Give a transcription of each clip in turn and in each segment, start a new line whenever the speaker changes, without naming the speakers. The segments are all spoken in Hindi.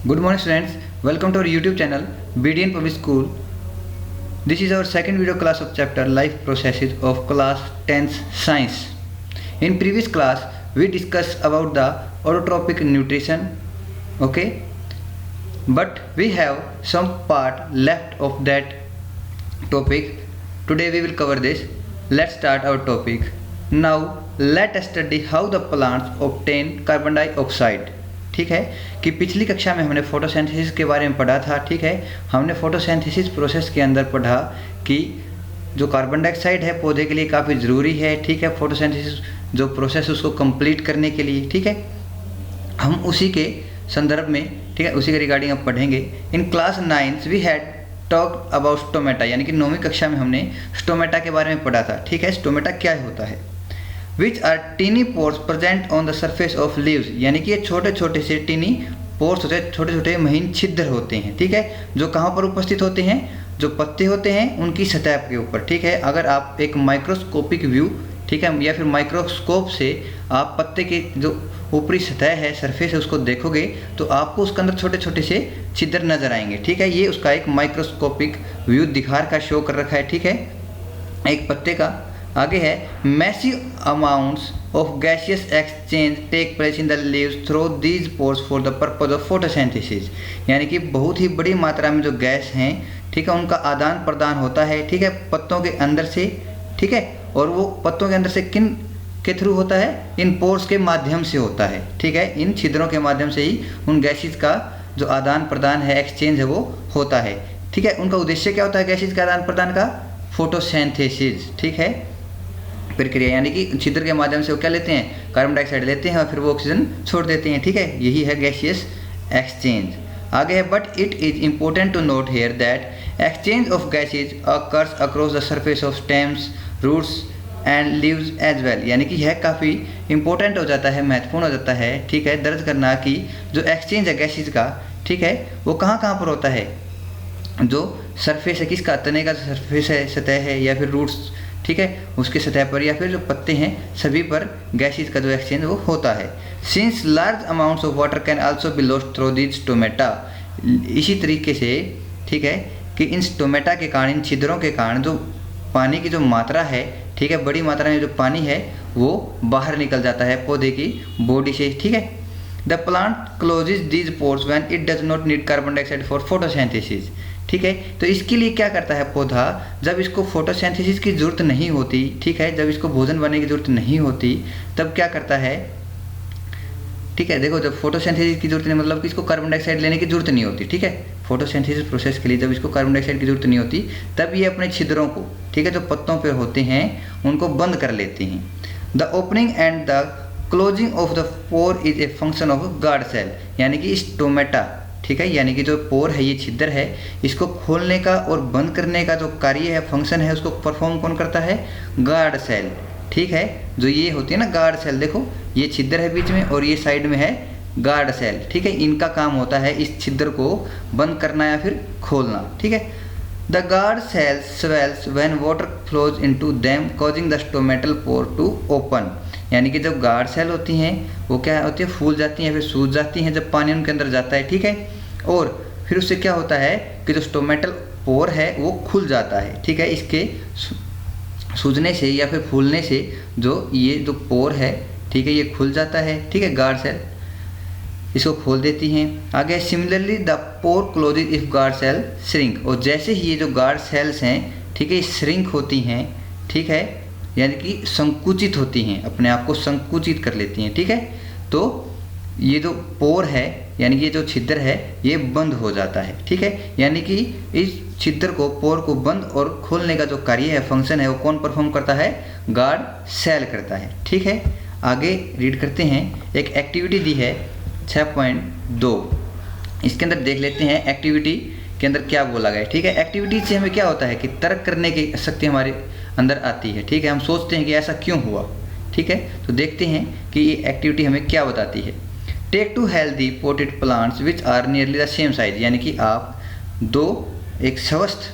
Good morning students, welcome to our YouTube channel BDN Public School. This is our second video class of chapter Life Processes of class 10th Science. In previous class we discussed about the autotrophic nutrition, okay? But we have some part left of that topic. Today we will cover this. Let's start our topic. Now let us study how the plants obtain carbon dioxide. ठीक है कि पिछली कक्षा में हमने फोटोसिंथेसिस के बारे में पढ़ा था। ठीक है, हमने फोटोसिंथेसिस प्रोसेस के अंदर पढ़ा कि जो कार्बन डाइऑक्साइड है पौधे के लिए काफ़ी ज़रूरी है। ठीक है, फोटोसिंथेसिस जो प्रोसेस उसको कंप्लीट करने के लिए। ठीक है, हम उसी के संदर्भ में, ठीक है, उसी के रिगार्डिंग अब पढ़ेंगे। In class 9 we had talk about stomata, यानी कि 9वीं कक्षा में हमने स्टोमेटा के बारे में पढ़ा था। ठीक है, स्टोमेटा क्या होता है? Which are tiny pores present on the surface of leaves, यानी कि ये छोटे छोटे से टीनी पोर्स होते हैं, छोटे छोटे महीन छिद्र होते हैं। ठीक है, जो कहाँ पर उपस्थित होते हैं? जो पत्ते होते हैं उनकी सतह के ऊपर। ठीक है, अगर आप एक माइक्रोस्कोपिक व्यू, ठीक है, या फिर माइक्रोस्कोप से आप पत्ते के जो ऊपरी सतह है, सरफेस है, उसको देखोगे तो आपको उसके अंदर छोटे छोटे से छिद्र नजर आएंगे। ठीक है, ये उसका एक माइक्रोस्कोपिक व्यू दिखा रखा, शो कर रखा है। ठीक है, एक पत्ते का। आगे है massive amounts of gaseous exchange take place in the leaves through these pores for the purpose of photosynthesis, यानी कि बहुत ही बड़ी मात्रा में जो गैस हैं, ठीक है, उनका आदान प्रदान होता है। ठीक है, पत्तों के अंदर से। ठीक है, और वो पत्तों के अंदर से किन के थ्रू होता है? इन पोर्स के माध्यम से होता है। ठीक है, इन छिद्रों के माध्यम से ही उन गैसेस का जो आदान प्रदान है, एक्सचेंज है, वो होता है। ठीक है, उनका उद्देश्य क्या होता है गैसेस का आदान प्रदान का? फोटोसिंथेसिस। ठीक है, प्रक्रिया, यानी कि छिद्र के माध्यम से वो क्या लेते हैं? कार्बन डाइऑक्साइड लेते हैं और फिर वो ऑक्सीजन छोड़ देते हैं। ठीक है, यही है गैसियस एक्सचेंज। आगे है but it is important to note here that exchange of gases occurs across the surface of stems, roots and leaves as well, यानी कि यह काफ़ी इंपॉर्टेंट हो जाता है, महत्वपूर्ण हो जाता है। ठीक है, दर्ज करना कि जो एक्सचेंज है गैसेज का, ठीक है, वो कहाँ कहाँ पर होता है? जो सरफेस है किसका? तने का सरफेस है, सतह है, या फिर रूट्स, ठीक है, उसके सतह पर, या फिर जो पत्ते हैं सभी पर गैसेस का जो एक्सचेंज वो होता है। Since large amounts of water can also be lost through these stomata, इसी तरीके से, ठीक है, कि इन स्टोमेटा के कारण, इन छिद्रों के कारण जो पानी की जो मात्रा है, ठीक है, बड़ी मात्रा में जो पानी है वो बाहर निकल जाता है पौधे की बॉडी से। ठीक है, the plant closes these pores when it does not need carbon dioxide for photosynthesis. ठीक है, तो इसके लिए क्या करता है पौधा? जब इसको फोटोसिंथेसिस की जरूरत नहीं होती, ठीक है, जब इसको भोजन बनने की जरूरत नहीं होती, तब क्या करता है? ठीक है, देखो, जब फोटोसिंथेसिस की जरूरत नहीं, मतलब कि इसको कार्बन डाइऑक्साइड लेने की जरूरत नहीं होती। ठीक है, फोटोसिंथेसिस प्रोसेस के लिए जब इसको कार्बन डाइऑक्साइड की जरूरत नहीं होती, तब ये अपने छिद्रों को, ठीक है, जो पत्तों पर होते हैं उनको बंद कर लेते हैं। The opening and the closing of the pore is a function of guard cell, यानी कि स्टोमेटा, ठीक है, यानी कि जो पोर है, ये छिद्र है, इसको खोलने का और बंद करने का जो कार्य है, फंक्शन है, उसको परफॉर्म कौन करता है? Guard cell. ठीक है, जो ये होती है ना गार्ड सेल, देखो ये छिद्र है बीच में और ये साइड में है गार्ड सेल। ठीक है, इनका काम होता है इस छिद्र को बंद करना या फिर खोलना। ठीक है, the guard cell swells when water flows into them causing the stomatal pore to open, यानी कि जब गार्ड सेल होती हैं वो क्या होती है? फूल जाती हैं, फिर सूज जाती हैं जब पानी उनके अंदर जाता है। ठीक है, और फिर उससे क्या होता है कि जो स्टोमेटल पोर है वो खुल जाता है। ठीक है, इसके सूजने से या फिर फूलने से जो ये जो पोर है, ठीक है, ये खुल जाता है। ठीक है, गार्ड सेल इसको खोल देती हैं। आगे similarly the pore closes if guard cell shrink, और जैसे ही ये जो गार्ड सेल्स हैं, ठीक है, श्रिंक होती हैं, ठीक है, यानी कि संकुचित होती हैं, अपने आप को संकुचित कर लेती हैं। ठीक है, तो ये जो पोर है, यानी कि ये जो छिद्र है, ये बंद हो जाता है। ठीक है, यानी कि इस छिद्र को, पोर को बंद और खोलने का जो कार्य है, फंक्शन है, वो कौन परफॉर्म करता है? गार्ड सेल करता है। ठीक है, आगे रीड करते हैं। एक एक्टिविटी दी है 6.2, इसके अंदर देख लेते हैं एक्टिविटी के अंदर क्या बोला गया है। ठीक है, एक्टिविटी से हमें क्या होता है कि तर्क करने की शक्ति हमारे अंदर आती है। ठीक है, हम सोचते हैं कि ऐसा क्यों हुआ। ठीक है, तो देखते हैं कि ये एक्टिविटी हमें क्या बताती है। Take two healthy potted plants which are nearly the same size, यानी कि आप एक स्वस्थ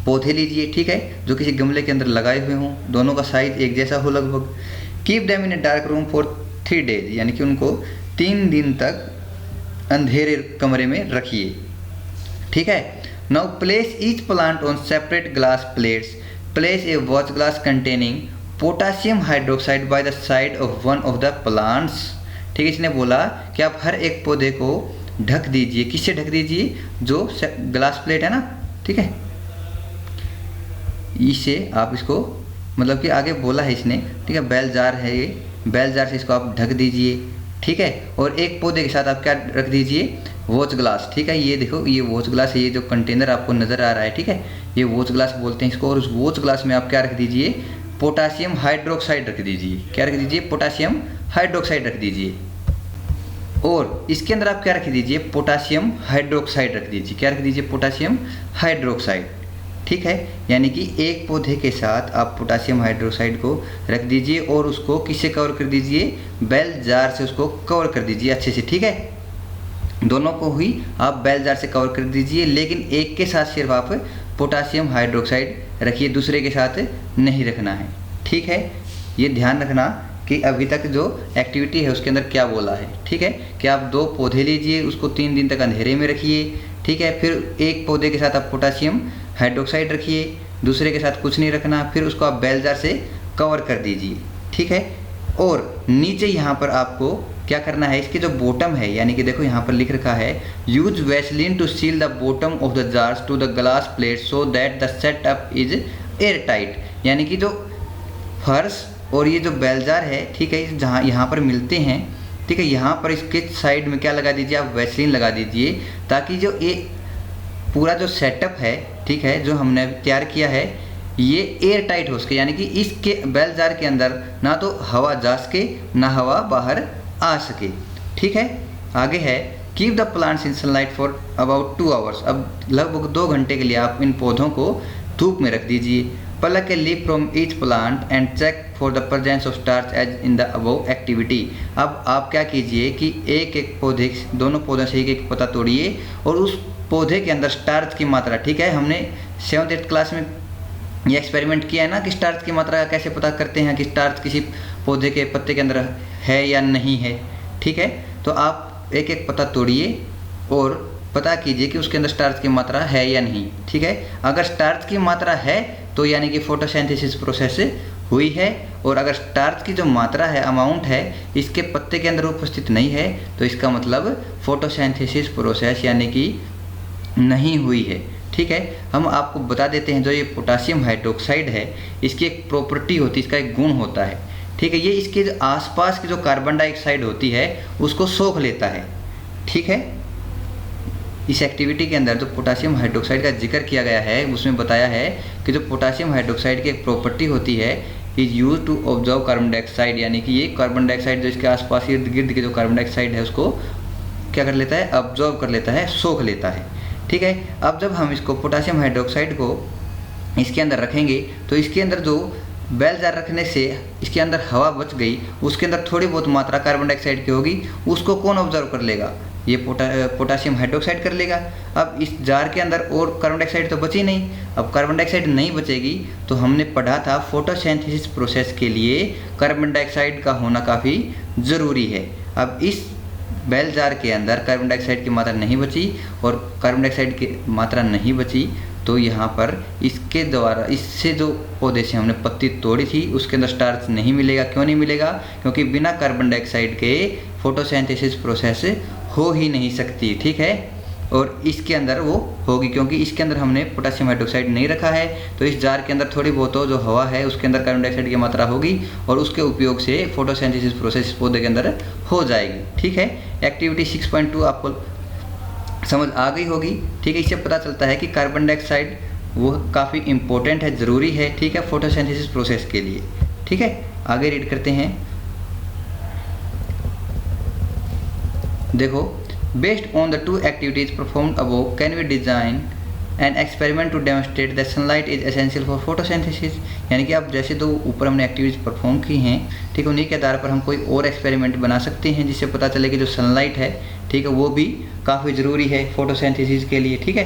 पौधे लीजिए, ठीक है, जो किसी गमले के अंदर लगाए हुए हों, दोनों का साइज एक जैसा हो लगभग। Keep them in a dark room for 3 days, यानी कि उनको 3 दिन तक अंधेरे कमरे में रखिए। ठीक है। Now place each plant on separate glass plates. Place a watch glass containing potassium hydroxide by the side of one of the plants. ठीक है, इसने बोला कि आप हर एक पौधे को ढक दीजिए। किससे ढक दीजिए? जो ग्लास प्लेट है ना, ठीक है, इसे आप इसको मतलब कि आगे बोला है इसने, ठीक है, बेल जार है ये, बेल जार से इसको आप ढक दीजिए। ठीक है, और एक पौधे के साथ आप क्या रख दीजिए? Watch glass. ठीक है, ये देखो ये वॉच ग्लास है, ये जो कंटेनर आपको नज़र आ रहा है, ठीक है, ये वॉच ग्लास बोलते हैं इसको। और उस वॉच ग्लास में आप क्या रख दीजिए? पोटासियम हाइड्रोक्साइड रख दीजिए। क्या रख दीजिए? पोटासियम हाइड्रोक्साइड रख दीजिए। और इसके अंदर आप क्या रख दीजिए? पोटासियम हाइड्रोक्साइड रख दीजिए। क्या रख दीजिए? Potassium hydroxide. ठीक है, यानी कि एक पौधे के साथ आप पोटासियम हाइड्रोक्साइड को रख दीजिए और उसको किससे कवर कर दीजिए? बेल जार से उसको कवर कर दीजिए अच्छे से। ठीक है, दोनों को ही आप बेल जार से कवर कर दीजिए, लेकिन एक के साथ सिर्फ आप पोटासियम हाइड्रोक्साइड रखिए, दूसरे के साथ नहीं रखना है। ठीक है, ये ध्यान रखना कि अभी तक जो एक्टिविटी है उसके अंदर क्या बोला है। ठीक है, कि आप 2 पौधे लीजिए, उसको 3 दिन तक अंधेरे में रखिए। ठीक है, फिर एक पौधे के साथ आप पोटासियम हाइड्रोक्साइड रखिए, दूसरे के साथ कुछ नहीं रखना, फिर उसको आप बेल जार से कवर कर दीजिए। ठीक है, और नीचे यहाँ पर आपको क्या करना है? इसके जो बॉटम है, यानी कि देखो यहाँ पर लिख रखा है use Vaseline to seal the bottom of the jars to the glass plate so that the setup is air tight. यानी कि जो फर्श और ये जो बेल जार है, ठीक है, जहाँ यहाँ पर मिलते हैं, ठीक है, यहाँ पर इसके साइड में क्या लगा दीजिए? आप वैसलीन लगा दीजिए, ताकि जो ये पूरा जो सेटअप है, ठीक है, जो हमने तैयार किया है, ये एयर टाइट हो सके। यानी कि इसके बेल जार के अंदर ना तो हवा जा सके ना हवा बाहर आ सके। ठीक है, आगे है keep the plants in sunlight for about 2 hours. अब लगभग 2 घंटे के लिए आप इन पौधों को धूप में रख दीजिए। pluck a leaf from each plant and check for the presence of starch as in the above activity। अब आप क्या कीजिए कि एक एक पौधे, दोनों पौधों से एक एक पत्ता तोड़िए और उस पौधे के अंदर स्टार्च की मात्रा, ठीक है, हमने 7th-8th क्लास में ये एक्सपेरिमेंट किया है ना कि स्टार्च की मात्रा कैसे पता करते हैं कि स्टार्च किसी पौधे के पत्ते के अंदर है या नहीं है। ठीक है, तो आप एक एक पत्ता तोड़िए और पता कीजिए कि उसके अंदर स्टार्च की मात्रा है या नहीं। ठीक है, अगर स्टार्च की मात्रा है तो यानी कि फोटोसिंथेसिस प्रोसेस हुई है, और अगर स्टार्च की जो मात्रा है, अमाउंट है, इसके पत्ते के अंदर उपस्थित नहीं है तो इसका मतलब फोटोसिंथेसिस प्रोसेस यानी कि नहीं हुई है। ठीक है, हम आपको बता देते हैं जो ये पोटासियम हाइड्रोक्साइड है, इसकी एक प्रॉपर्टी होती है, इसका एक गुण होता है। ठीक है, ये इसके आसपास की जो कार्बन डाइऑक्साइड होती है उसको सोख लेता है। ठीक है, इस एक्टिविटी के अंदर जो पोटासियम हाइड्रोक्साइड का जिक्र किया गया है उसमें बताया है कि जो पोटासियम हाइड्रोक्साइड की एक प्रॉपर्टी होती है is use to observe carbon dioxide, यानी कि ये कार्बन डाइऑक्साइड जो इसके आसपास इर्द गिर्द के जो कार्बन डाइऑक्साइड है उसको क्या कर लेता है? ऑब्जर्व कर लेता है, सोख लेता है। ठीक है, अब जब हम इसको पोटासियम हाइड्रोक्साइड को इसके अंदर रखेंगे तो इसके अंदर जो बेल जार रखने से इसके अंदर हवा बच गई, उसके अंदर थोड़ी बहुत मात्रा कार्बन डाइऑक्साइड की होगी, उसको कौन ऑब्जर्व कर लेगा? ये पोटासियम हाइड्रोक्साइड कर लेगा। अब इस जार के अंदर और कार्बन डाइऑक्साइड तो बची नहीं। अब कार्बन डाइऑक्साइड नहीं बचेगी तो हमने पढ़ा था फोटोसिंथेसिस प्रोसेस के लिए कार्बन डाइऑक्साइड का होना काफ़ी ज़रूरी है। अब इस बेल जार के अंदर कार्बन डाइऑक्साइड की मात्रा नहीं बची और कार्बन डाइऑक्साइड की मात्रा नहीं बची तो यहाँ पर इसके द्वारा, इससे जो पौधे से हमने पत्ती तोड़ी थी उसके अंदर स्टार्च नहीं मिलेगा। क्यों नहीं मिलेगा? क्योंकि बिना कार्बन डाइऑक्साइड के फोटोसिंथेसिस प्रोसेस हो ही नहीं सकती। ठीक है, और इसके अंदर वो होगी क्योंकि इसके अंदर हमने पोटासियम हाइड्रोक्साइड नहीं रखा है, तो इस जार के अंदर थोड़ी बहुत जो हवा है उसके अंदर कार्बन डाइऑक्साइड की मात्रा होगी और उसके उपयोग से फोटोसिंथेसिस प्रोसेस पौधे के अंदर हो जाएगी। ठीक है, एक्टिविटी 6.2 आपको समझ आ गई होगी। ठीक है, इससे पता चलता है कि कार्बन डाइऑक्साइड वो काफ़ी इम्पोर्टेंट है, ज़रूरी है। ठीक है, फोटोसिंथेसिस प्रोसेस के लिए। ठीक है, आगे रीड करते हैं। देखो, based on the 2 activities performed above can we design an experiment to demonstrate that sunlight is essential for photosynthesis. यानी कि आप जैसे तो ऊपर हमने एक्टिविटीज परफॉर्म की हैं, ठीक है, उन्हीं के आधार पर हम कोई और एक्सपेरिमेंट बना सकते हैं जिससे पता चले कि जो सनलाइट है, ठीक है, वो भी काफ़ी ज़रूरी है फोटोसिंथेसिस के लिए। ठीक है,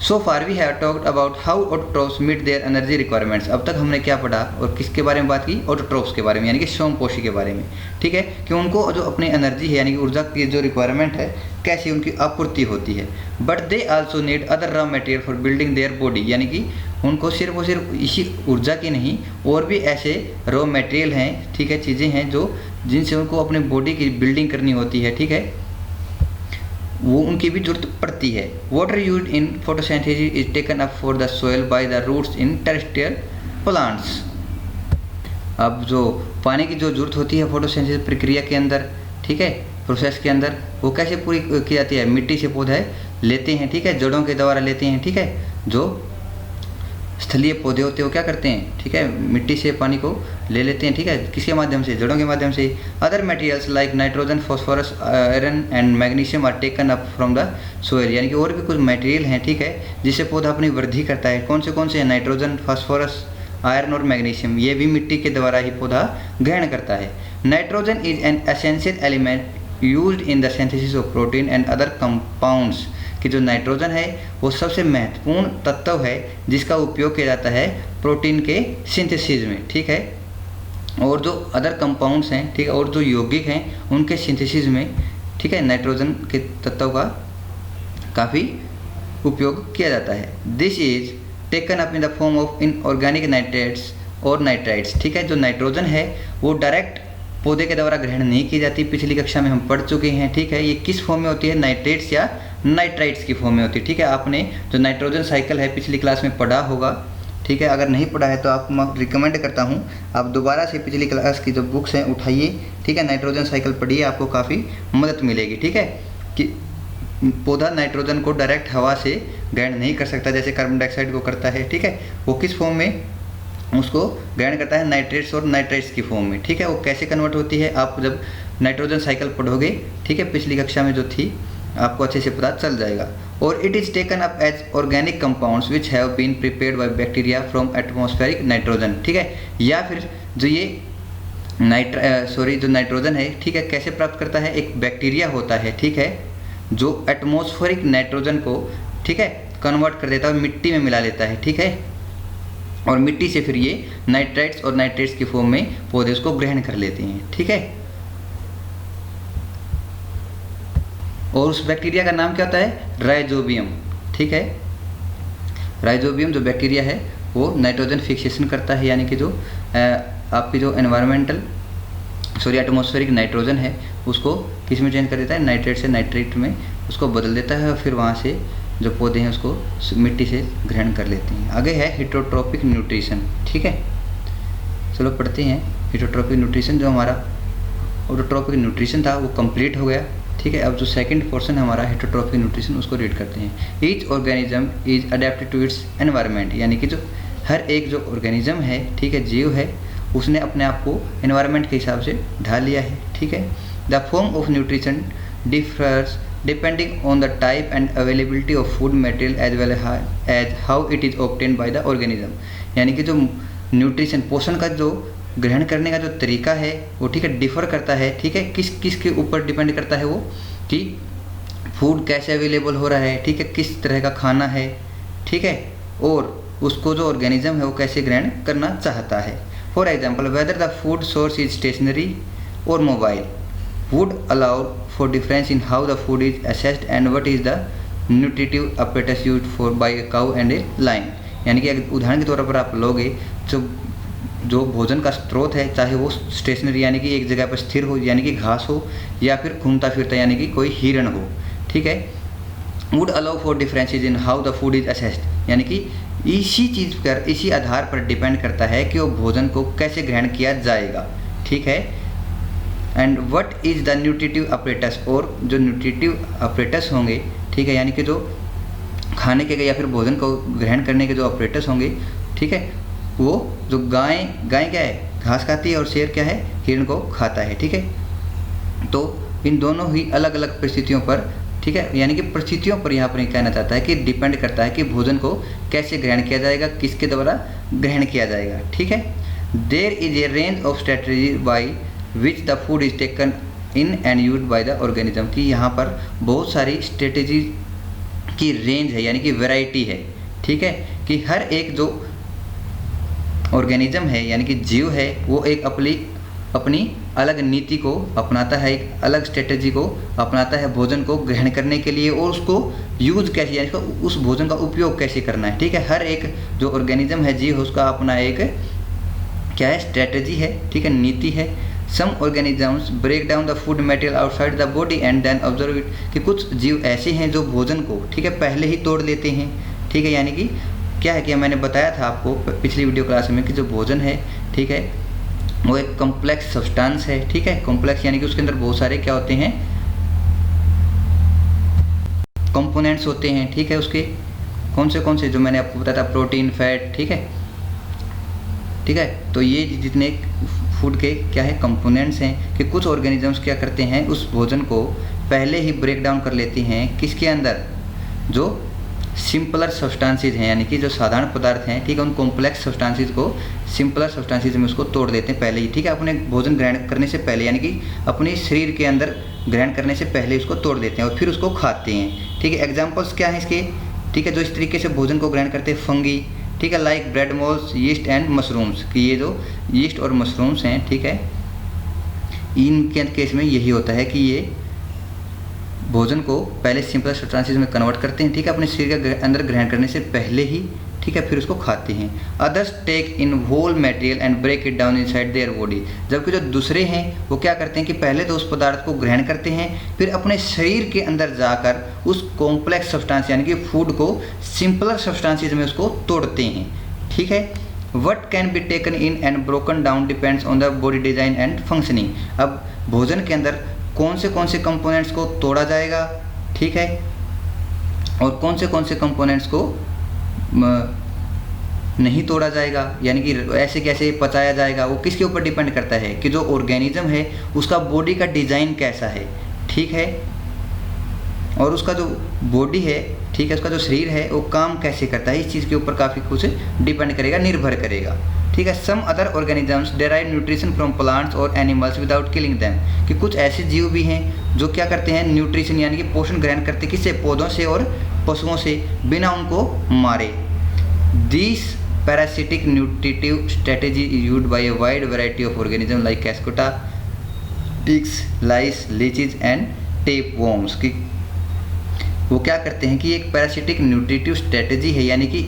so far we have talked about how autotrophs meet their energy requirements. अब तक हमने क्या पढ़ा और किसके बारे में बात की? ऑटोट्रोफ्स के बारे में, यानी कि स्वयंपोषी के बारे में। ठीक है, कि उनको जो अपनी एनर्जी है यानी कि ऊर्जा की जो रिक्वायरमेंट है कैसे उनकी आपूर्ति होती है। But they also need other raw material for building their body, यानी कि उनको सिर्फ और सिर्फ इसी ऊर्जा की नहीं और भी ऐसे रॉ मटेरियल हैं, ठीक है, चीज़ें हैं जो जिनसे उनको अपने बॉडी की बिल्डिंग करनी होती है। ठीक है, वो उनकी भी जरूरत पड़ती है। Water used in photosynthesis is taken up for the soil by the roots in terrestrial plants. अब जो पानी की जो जरूरत होती है फोटोसिंथेसिस प्रक्रिया के अंदर, ठीक है, प्रोसेस के अंदर, वो कैसे पूरी की जाती है? मिट्टी से पौधे लेते हैं, ठीक है, जड़ों के द्वारा लेते हैं। ठीक है, जो स्थलीय पौधे होते हैं वो क्या करते हैं? ठीक है, मिट्टी से पानी को ले लेते हैं। ठीक है, किसके माध्यम से? जड़ों के माध्यम से। Other materials like nitrogen, phosphorus, iron and magnesium are taken up from the soil, यानी कि और भी कुछ मटेरियल हैं, ठीक है, जिससे पौधा अपनी वृद्धि करता है। कौन से हैं? नाइट्रोजन, फास्फोरस, आयरन और मैग्नीशियम, ये भी मिट्टी के द्वारा ही पौधा ग्रहण करता है। Nitrogen is an essential element used in the synthesis of protein and other compounds, कि जो नाइट्रोजन है वो सबसे महत्वपूर्ण तत्व है जिसका उपयोग किया जाता है प्रोटीन के सिंथेसिस में। ठीक है, और जो अदर कंपाउंड्स हैं, ठीक है, और जो यौगिक हैं उनके सिंथेसिस में, ठीक है, नाइट्रोजन के तत्व का काफ़ी उपयोग किया जाता है। This is taken up in the form of inorganic nitrates और नाइट्राइट्स। ठीक है, जो नाइट्रोजन है वो डायरेक्ट पौधे के द्वारा ग्रहण नहीं की जाती, पिछली कक्षा में हम पढ़ चुके हैं। ठीक है, ये किस फॉर्म में होती है? नाइट्रेट्स या नाइट्राइट्स की फॉर्म में होती है। ठीक है, आपने जो नाइट्रोजन साइकिल है पिछली क्लास में पढ़ा होगा। ठीक है, अगर नहीं पढ़ा है तो आपको मैं रिकमेंड करता हूँ आप दोबारा से पिछली क्लास की जो बुक्स हैं उठाइए। ठीक है, नाइट्रोजन साइकिल पढ़िए, आपको काफ़ी मदद मिलेगी। ठीक है, कि पौधा नाइट्रोजन को डायरेक्ट हवा से ग्रहण नहीं कर सकता जैसे कार्बन डाइऑक्साइड को करता है। ठीक है, वो किस फॉर्म में उसको ग्रहण करता है? नाइट्रेट्स और नाइट्राइट्स की फॉर्म में। ठीक है, वो कैसे कन्वर्ट होती है आप जब नाइट्रोजन साइकिल पढ़ोगे, ठीक है, पिछली कक्षा में जो थी, आपको अच्छे से पता चल जाएगा। और it is taken up as organic compounds which have been prepared by bacteria from atmospheric nitrogen. ठीक है, या फिर जो ये जो नाइट्रोजन है, ठीक है, कैसे प्राप्त करता है? एक बैक्टीरिया होता है, ठीक है, जो एटमॉस्फेरिक नाइट्रोजन को, ठीक है, कन्वर्ट कर देता है, मिट्टी में मिला लेता है। ठीक है, और मिट्टी से फिर ये नाइट्राइट्स और नाइट्रेट्स की फॉर्म में पौधे उसको ग्रहण कर लेते हैं। ठीक है, और उस बैक्टीरिया का नाम क्या होता है? राइजोबियम। ठीक है, राइजोबियम जो बैक्टीरिया है वो नाइट्रोजन फिक्सेशन करता है, यानी कि जो आपकी जो एटमॉस्फेरिक नाइट्रोजन है उसको किस में चेंज कर देता है? नाइट्रेट से नाइट्रेट में उसको बदल देता है, और फिर वहाँ से जो पौधे हैं उसको मिट्टी से ग्रहण कर लेते हैं। आगे है हेटरोट्रोपिक न्यूट्रिशन। ठीक है, चलो पढ़ते हैं हेटरोट्रोपिक न्यूट्रिशन। जो हमारा ऑटोट्रोपिक न्यूट्रिशन था वो कंप्लीट हो गया। ठीक है, अब जो सेकंड पोर्शन है हमारा हेटरोट्रोपिक न्यूट्रिशन, उसको रीड करते हैं। Each organism is adapted to its environment, यानी कि जो हर एक जो ऑर्गेनिज्म है, ठीक है, जीव है, उसने अपने आप को एनवायरनमेंट के हिसाब से ढाल लिया है। ठीक है, the form of nutrition differs depending on the type and availability of food material as well as how it is obtained by the organism, यानी कि जो न्यूट्रिशन पोषण का जो ग्रहण करने का जो तरीका है वो, ठीक है, डिफ़र करता है। ठीक है, किस के ऊपर डिपेंड करता है वो, कि फूड कैसे अवेलेबल हो रहा है, ठीक है, किस तरह का खाना है, ठीक है, और उसको जो ऑर्गेनिज्म है वो कैसे ग्रहण करना चाहता है। For example, whether the food source is stationary और mobile would allow for difference in how the food is accessed and what is the nutritive apparatus used for by a cow and a lion, यानी कि उदाहरण के तौर पर आप लोगे जो भोजन का स्रोत है, चाहे वो स्टेशनरी यानी कि एक जगह पर स्थिर हो, यानी कि घास हो, या फिर घूमता फिरता यानी कि कोई हिरण हो। ठीक है, would allow for differences in how the food is assessed, यानी कि इसी चीज़ पर, इसी आधार पर डिपेंड करता है कि वो भोजन को कैसे ग्रहण किया जाएगा। ठीक है, and what is the nutritive apparatus, और जो न्यूट्रिटिव apparatus होंगे, ठीक है, यानी कि जो खाने के या फिर भोजन को ग्रहण करने के जो apparatus होंगे, ठीक है, वो जो गाय क्या है? घास खाती है, और शेर क्या है? हिरण को खाता है। ठीक है, तो इन दोनों ही अलग अलग परिस्थितियों पर, ठीक है, यानी कि परिस्थितियों पर यहाँ पर कहना चाहता है कि डिपेंड करता है कि भोजन को कैसे ग्रहण किया जाएगा, किसके द्वारा ग्रहण किया जाएगा। ठीक है, there is a range of strategy by which the food is taken in and used by the organism, कि यहाँ पर बहुत सारी स्ट्रेटजी की रेंज है यानी कि वैरायटी है, ठीक है, कि हर एक जो ऑर्गेनिज्म है यानी कि जीव है वो एक अपनी अलग नीति को अपनाता है, एक अलग स्ट्रेटजी को अपनाता है भोजन को ग्रहण करने के लिए, और उसको यूज कैसे यानी उस भोजन का उपयोग कैसे करना है, ठीक है। हर एक जो ऑर्गेनिज्म है जीव उसका अपना एक क्या है, स्ट्रेटजी है, ठीक है, नीति है। Some organisms break down the food material outside the body and then observe it, कि कुछ जीव ऐसे हैं जो भोजन को, ठीक है, पहले ही तोड़ लेते हैं, ठीक है। यानी कि क्या है कि मैंने बताया था आपको पिछली वीडियो क्लास में कि जो भोजन है, ठीक है, वो एक कॉम्प्लेक्स सब्सटेंस है, ठीक है। कॉम्प्लेक्स यानी कि उसके अंदर बहुत सारे क्या होते हैं, कंपोनेंट्स होते हैं, ठीक है। उसके कौन से जो मैंने आपको बताया था, प्रोटीन, फैट, ठीक है, ठीक है। तो ये जितने फूड के क्या है कंपोनेंट्स हैं कि कुछ ऑर्गेनिजम्स क्या करते हैं, उस भोजन को पहले ही ब्रेक डाउन कर लेते हैं किसके अंदर, जो सिंपलर सब्सटेंसेस हैं यानी कि जो साधारण पदार्थ हैं, ठीक है, उन कॉम्प्लेक्स सब्सटेंसेस को सिंपलर सब्सटेंसेस में उसको तोड़ देते हैं पहले ही, ठीक है, अपने भोजन ग्रहण करने से पहले, यानी कि अपने शरीर के अंदर ग्रहण करने से पहले उसको तोड़ देते हैं और फिर उसको खाते हैं, ठीक है। एग्जाम्पल्स क्या हैं इसके, ठीक है, जो इस तरीके से भोजन को ग्रहण करते हैं, फंगी, ठीक है, like bread moles, yeast and mushrooms, कि ये जो यीस्ट और मशरूम्स हैं, ठीक है, इनके केस में यही होता है कि ये भोजन को पहले सिंपल सब्सटेंसेस में कन्वर्ट करते हैं, ठीक है, अपने शरीर के अंदर ग्रहण करने से पहले ही, ठीक है, फिर उसको खाते हैं। Others take in whole material and break it down inside their body, जबकि जो दूसरे हैं वो क्या करते हैं कि पहले तो उस पदार्थ को ग्रहण करते हैं, फिर अपने शरीर के अंदर जाकर उस कॉम्प्लेक्स सब्सटेंस यानी कि फूड को सिंपलर सब्सटेंसेस में उसको तोड़ते हैं, ठीक है। What can be taken in and broken down depends on the body design and functioning, अब भोजन के अंदर कौन से कंपोनेंट्स को तोड़ा जाएगा, ठीक है, और कौन से कंपोनेंट्स को नहीं तोड़ा जाएगा, यानी कि ऐसे कैसे पचाया जाएगा, वो किसके ऊपर डिपेंड करता है कि जो ऑर्गेनिज्म है उसका बॉडी का डिज़ाइन कैसा है, ठीक है, और उसका जो बॉडी है, ठीक है, उसका जो शरीर है वो काम कैसे करता है, इस चीज़ के ऊपर काफ़ी कुछ डिपेंड करेगा, निर्भर करेगा, ठीक है। Some other organisms derive nutrition from plants और एनिमल्स विदाउट किलिंग देम, कि कुछ ऐसे जीव भी हैं जो क्या करते हैं, न्यूट्रिशन यानी कि पोषण ग्रहण करते हैं किससे, पौधों से और पशुओं से, बिना उनको मारे। This parasitic nutritive strategy is used by a wide variety of organism like cuscuta, ticks, lice, leeches and tapeworms, की वो क्या करते हैं कि एक पैरासिटिक न्यूट्रिटिव स्ट्रेटेजी है, यानी कि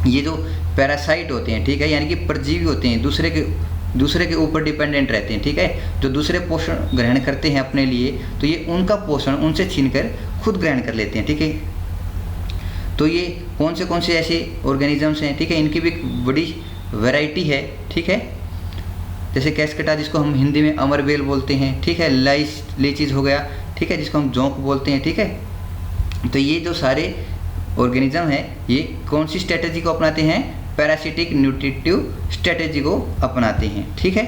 ये जो पैरासाइट होते हैं, ठीक है, यानी कि परजीवी होते हैं, दूसरे के ऊपर डिपेंडेंट रहते हैं, ठीक है, जो दूसरे पोषण ग्रहण करते हैं अपने लिए, तो ये उनका पोषण उनसे छीनकर खुद ग्रहण कर लेते हैं, ठीक है। तो ये कौन से ऐसे ऑर्गेनिजम्स हैं, ठीक है, इनकी भी बड़ी वैरायटी है, ठीक है, जैसे कैस्केटा जिसको हम हिंदी में अमरबेल बोलते हैं, ठीक है, लाइस, लीचीज हो गया, ठीक है, जिसको हम जोंक बोलते हैं, ठीक है। तो ये जो सारे ऑर्गेनिज्म है ये कौन सी स्ट्रेटेजी को अपनाते हैं, पैरासिटिक न्यूट्रिटिव स्ट्रेटेजी को अपनाते हैं, ठीक है।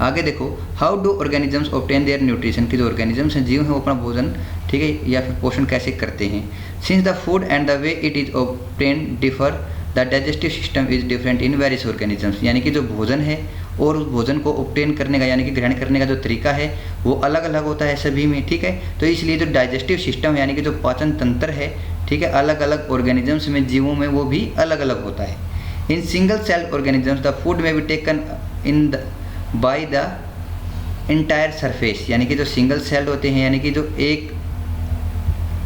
आगे देखो, how do organisms obtain their nutrition, की जो ऑर्गेनिजम्स हैं, जीव हैं, वो अपना भोजन, ठीक है, या फिर पोषण कैसे करते हैं। Since the food and the way it is obtain differ, the digestive system is different in various organisms, यानी कि जो भोजन है और उस भोजन को ऑब्टेन करने का यानी कि ग्रहण करने का जो तरीका है वो अलग अलग होता है सभी में, ठीक है। तो इसलिए जो डाइजेस्टिव सिस्टम यानी कि जो पाचन तंत्र है, ठीक है, अलग अलग ऑर्गेनिजम्स में, जीवों में वो भी अलग अलग होता है। In single cell organisms the food may be taken in the by the entire surface, यानी कि जो सिंगल सेल्ड होते हैं यानी कि जो एक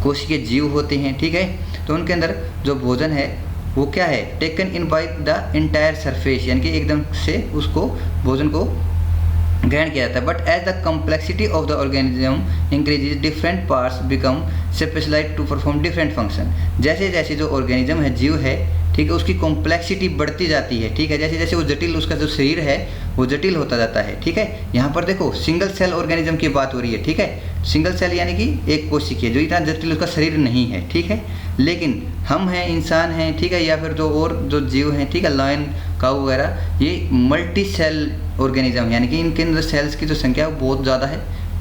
कोशिकीय जीव होते हैं, ठीक है, तो उनके अंदर जो भोजन है वो क्या है, taken in by the entire surface, यानी कि एकदम से उसको भोजन को ग्रहण किया जाता है। But as the complexity of the organism increases, different parts become specialised to perform different function, जैसे जैसे जो ऑर्गेनिज्म है, जीव है, ठीक है, उसकी कॉम्प्लेक्सिटी बढ़ती जाती है, ठीक है, जैसे जैसे वो जटिल, उसका जो शरीर है वो जटिल होता जाता है, ठीक है। यहाँ पर देखो सिंगल सेल ऑर्गेनिज्म की बात हो रही है, ठीक है, सिंगल सेल यानी कि एक कोशिकीय, जो इतना जटिल उसका शरीर नहीं है, ठीक है, लेकिन हम हैं, इंसान हैं, ठीक है, या फिर जो और जो जीव हैं, ठीक है, लायन, काऊ वगैरह, ये मल्टी सेल ऑर्गेनिज्म, यानी कि इनके अंदर सेल्स की जो संख्या बहुत ज़्यादा है,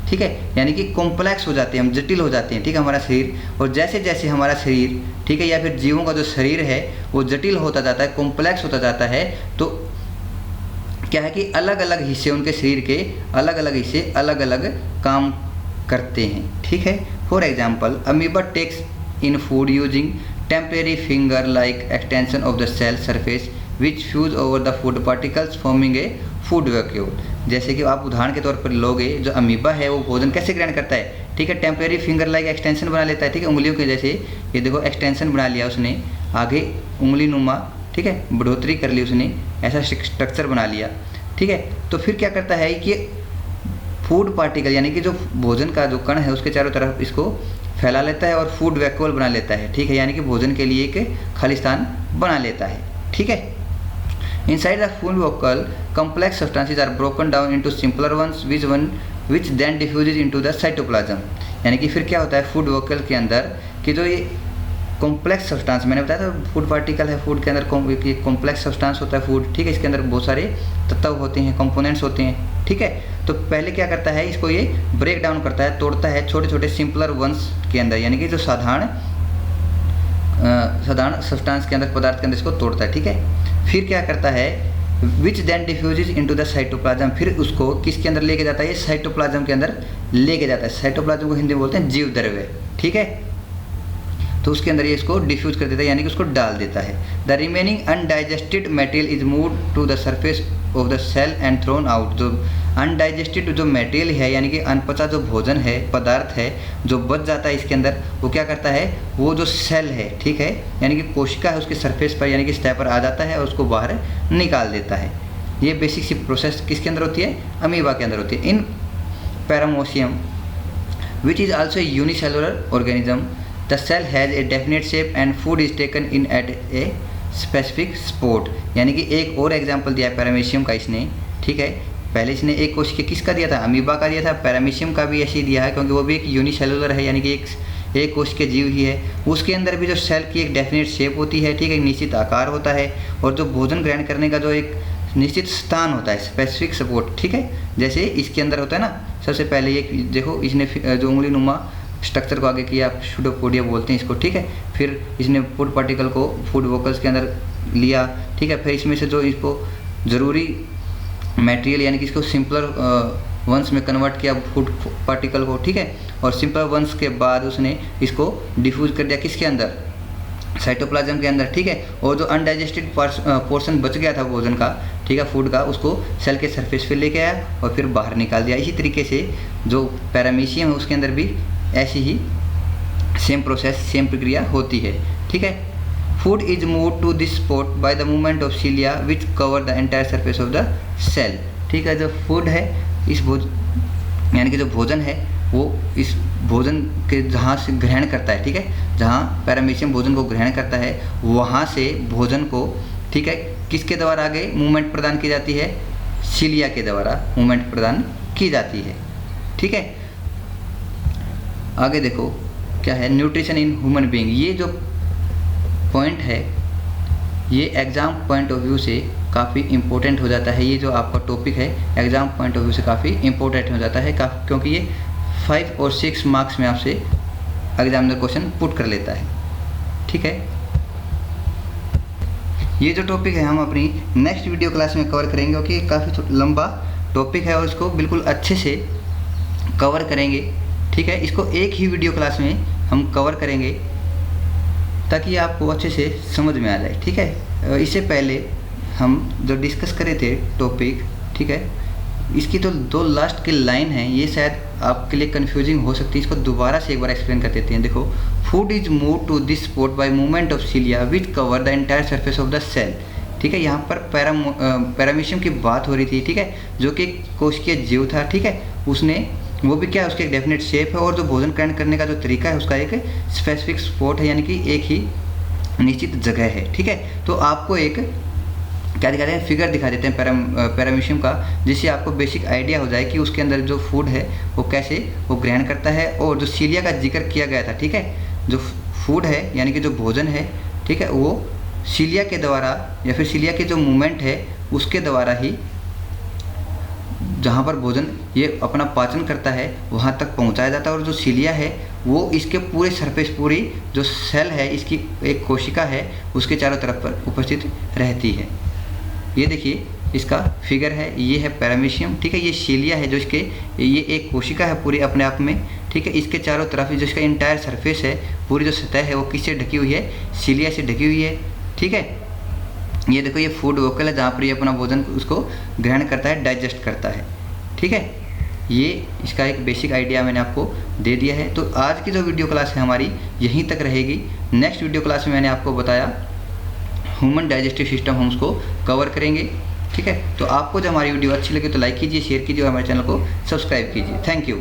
ठीक है, यानी कि कॉम्प्लेक्स हो जाते हैं, हम जटिल हो जाते हैं, ठीक है, हमारा शरीर, और जैसे जैसे हमारा शरीर, ठीक है, या फिर जीवों का जो शरीर है वो जटिल होता जाता है, कॉम्प्लेक्स होता जाता है, तो क्या है कि अलग अलग हिस्से उनके शरीर के अलग अलग हिस्से अलग अलग काम करते हैं। ठीक है, for example amoeba takes in food using temporary finger like extension of the cell surface which fuse over the food particles forming a food vacuole. जैसे कि आप उदाहरण के तौर पर लोगे, जो अमीबा है वो भोजन कैसे ग्रहण करता है, ठीक है, टेम्परेरी फिंगर लाइक एक्सटेंशन बना लेता है। ठीक है, उंगलियों के जैसे ये देखो एक्सटेंशन बना लिया उसने, आगे उंगली नुमा, ठीक है, बढ़ोतरी कर ली उसने, ऐसा स्ट्रक्चर बना लिया। ठीक है, तो फिर क्या करता है कि फूड पार्टिकल यानी कि जो भोजन का जो कण है उसके चारों तरफ इसको फैला लेता है और फूड वैक्यूल बना लेता है। ठीक है, यानी कि भोजन के लिए एक खाली स्थान बना लेता है। ठीक है, inside the food vocal complex substances are broken down into simpler ones which then diffuses into the cytoplasm। यानी कि फिर क्या होता है फूड वोकल के अंदर कि जो ये कॉम्प्लेक्स सब्सटेंस, मैंने बताया था फूड पार्टिकल है, फूड के अंदर कॉम्प्लेक्स सब्सटेंस होता है फूड। ठीक है, इसके अंदर बहुत सारे तत्व होते हैं, कंपोनेंट्स होते हैं। ठीक है, तो पहले क्या करता है, इसको ये ब्रेक डाउन करता है, तोड़ता है छोटे छोटे सिंपलर वंस के अंदर, यानी कि जो साधारण सब्सटेंस के अंदर, पदार्थ के अंदर इसको तोड़ता है। ठीक है, फिर क्या करता है which then diffuses into the cytoplasm, फिर उसको किसके अंदर लेके जाता है, ये साइटोप्लाज्म के अंदर लेके जाता है। साइटोप्लाज्म को हिंदी में बोलते हैं जीव द्रव्य। ठीक है, तो उसके अंदर ये इसको डिफ्यूज कर देता है, यानी कि उसको डाल देता है। The remaining undigested material is moved to the surface of the cell and thrown out. जो अनडाइजेस्टेड जो मटेरियल है यानी कि अनपचा जो भोजन है, पदार्थ है, जो बच जाता है इसके अंदर, वो क्या करता है, वो जो सेल है, ठीक है, यानी कि कोशिका है, उसके सरफेस पर यानी कि सतह पर आ जाता है और उसको बाहर निकाल देता है। ये बेसिक सी प्रोसेस किसके अंदर होती है, अमीबा के अंदर होती है। In paramecium which is also unicellular organism the cell has a definite shape and food is taken in at a specific spot. यानी कि एक और एग्जाम्पल दिया है पैरामीशियम का इसने। ठीक है, पहले इसने एक कोशिका किसका दिया था, अमीबा का दिया था, पैरामीशियम का भी ऐसे ही दिया है क्योंकि वो भी एक यूनिसेलुलर है, यानी कि एक कोशिका जीव ही है। उसके अंदर भी जो सेल की एक डेफिनेट शेप होती है, ठीक है, एक निश्चित आकार होता है और जो भोजन ग्रहण करने का जो एक निश्चित स्थान होता है, स्पेसिफिक सपोर्ट। ठीक है, जैसे इसके अंदर होता है ना, सबसे पहले ये देखो इसने जो उंगली नुमा स्ट्रक्चर को आगे किया, सूडोपोडिया बोलते हैं इसको। ठीक है, फिर इसने फूड पार्टिकल को फूड वोकल्स के अंदर लिया। ठीक है, फिर इसमें से जो इसको ज़रूरी मटेरियल यानी कि इसको सिंपलर वंस में कन्वर्ट किया फूड पार्टिकल को। ठीक है, और सिंपल वंस के बाद उसने इसको डिफ्यूज कर दिया किसके अंदर, साइटोप्लाज्म के अंदर। ठीक है, और जो अनडाइजेस्टेड पोर्शन बच गया था भोजन का, ठीक है, फूड का, उसको सेल के सरफेस पे लेके आया और फिर बाहर निकाल दिया। इसी तरीके से जो पैरामीशियम है उसके अंदर भी ऐसी ही सेम प्रोसेस, सेम प्रक्रिया होती है। ठीक है, food is move to this spot by the movement of cilia which cover the entire surface of the cell. ठीक है, जो फूड है इस यानी कि जो भोजन है वो इस भोजन के जहाँ से ग्रहण करता है, ठीक है, जहाँ पैरामीशियम भोजन को ग्रहण करता है वहाँ से भोजन को, ठीक है, किसके द्वारा आगे मूवमेंट प्रदान की जाती है, सीलिया के द्वारा मूवमेंट प्रदान की जाती है। ठीक है, आगे देखो क्या है, न्यूट्रिशन इन ह्यूमन बीइंग। ये जो पॉइंट है ये एग्ज़ाम पॉइंट ऑफ व्यू से काफ़ी इम्पोर्टेंट हो जाता है। ये जो आपका टॉपिक है एग्ज़ाम पॉइंट ऑफ व्यू से काफ़ी इम्पोर्टेंट हो जाता है, क्योंकि ये 5 और 6 मार्क्स में आपसे एग्जामिनर क्वेश्चन पुट कर लेता है। ठीक है, ये जो टॉपिक है हम अपनी नेक्स्ट वीडियो क्लास में कवर करेंगे, क्योंकि काफ़ी लंबा टॉपिक है और इसको बिल्कुल अच्छे से कवर करेंगे। ठीक है, इसको एक ही वीडियो क्लास में हम कवर करेंगे ताकि आपको अच्छे से समझ में आ जाए। ठीक है, इससे पहले हम जो डिस्कस करे थे टॉपिक, ठीक है, इसकी तो 2 लास्ट की लाइन है, ये शायद आपके लिए कंफ्यूजिंग हो सकती है, इसको दोबारा से एक बार एक्सप्लेन कर देते हैं। देखो, food is move to this spot by movement of cilia which cover the entire surface of the cell. ठीक है, यहाँ पर पैरामीशियम की बात हो रही थी। ठीक है, जो कि कोशिकीय जीव था। ठीक है, उसने वो भी क्या है, उसकी एक डेफिनेट शेप है और जो भोजन ग्रहण करने का जो तरीका है उसका एक स्पेसिफिक स्पॉट है, यानी कि एक ही निश्चित जगह है। ठीक है, तो आपको एक क्या दिखाते हैं, फिगर दिखा देते हैं पैरामीशियम का, जिससे आपको बेसिक आइडिया हो जाए कि उसके अंदर जो फूड है वो कैसे वो ग्रहण करता है। और जो सीलिया का जिक्र किया गया था, ठीक है, जो फूड है यानी कि जो भोजन है, ठीक है, वो सीलिया के द्वारा या फिर सीलिया के जो मूवमेंट है उसके द्वारा ही जहाँ पर भोजन ये अपना पाचन करता है वहाँ तक पहुँचाया जाता है। और जो सीलिया है वो इसके पूरे सरफेस, पूरी जो सेल है, इसकी एक कोशिका है, उसके चारों तरफ पर उपस्थित रहती है। ये देखिए इसका फिगर है, ये है पैरामीशियम। ठीक है, ये सीलिया है जो इसके, ये एक कोशिका है पूरी अपने आप में, ठीक है। इसके चारों तरफ जो इसका इंटायर सरफेस है, पूरी जो सतह है वो किससे ढकी हुई है, सीलिया से ढकी हुई है, ठीक है। ये देखो ये फूड वोकल है जहाँ पर ये अपना भोजन उसको ग्रहण करता है, डाइजेस्ट करता है, ठीक है। ये इसका एक बेसिक आइडिया मैंने आपको दे दिया है। तो आज की जो वीडियो क्लास है हमारी यहीं तक रहेगी। नेक्स्ट वीडियो क्लास में मैंने आपको बताया ह्यूमन डाइजेस्टिव सिस्टम, हम उसको कवर करेंगे, ठीक है। तो आपको जब हमारी वीडियो अच्छी लगे तो लाइक कीजिए, शेयर कीजिए और हमारे चैनल को सब्सक्राइब कीजिए। Thank you.